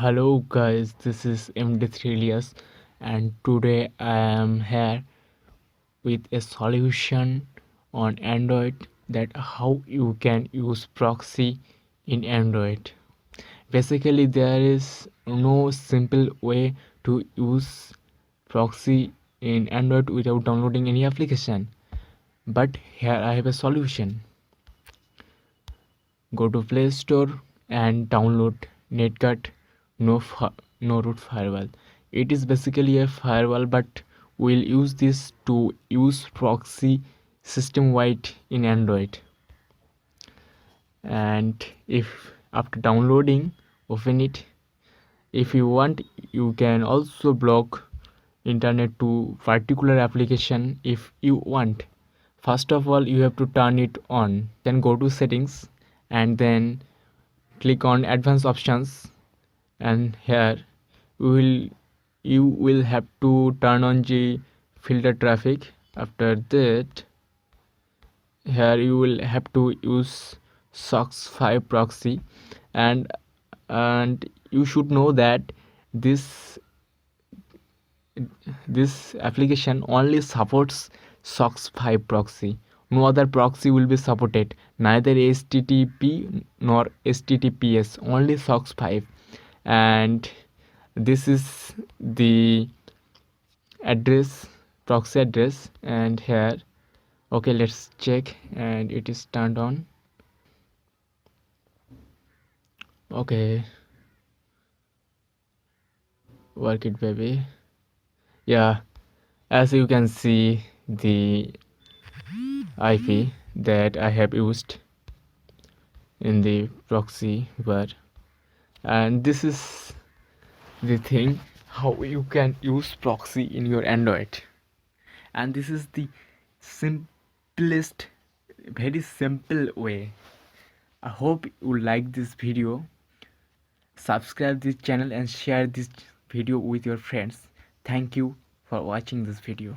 Hello guys, this is MD3Elias and today I am here with a solution on Android that how you can use proxy in Android. Basically there is no simple way to use proxy in Android without downloading any application. But here I have a solution. Go to PlayStore and download Netcut no root firewall. It is basically a firewall, but we'll use this to use proxy system wide in Android. And if after downloading, open it. If you want, you can also block internet to particular application if you want. First of all, you have to turn it on. Then go to settings and then click on advanced options, and here you will have to turn on the filter traffic. After that, here you will have to use SOCKS 5 proxy, and you should know that this application only supports SOCKS 5 proxy. No other proxy will be supported, neither HTTP nor HTTPS, only SOCKS 5. And this is the proxy address, and here okay, let's check, and it is turned on. Okay, work it baby. Yeah, as you can see the IP that I have used in the proxy bar, and this is the thing how you can use proxy in your Android. And this is the simplest, very simple way. I hope you like this video. Subscribe this channel and share this video with your friends. Thank you for watching this video.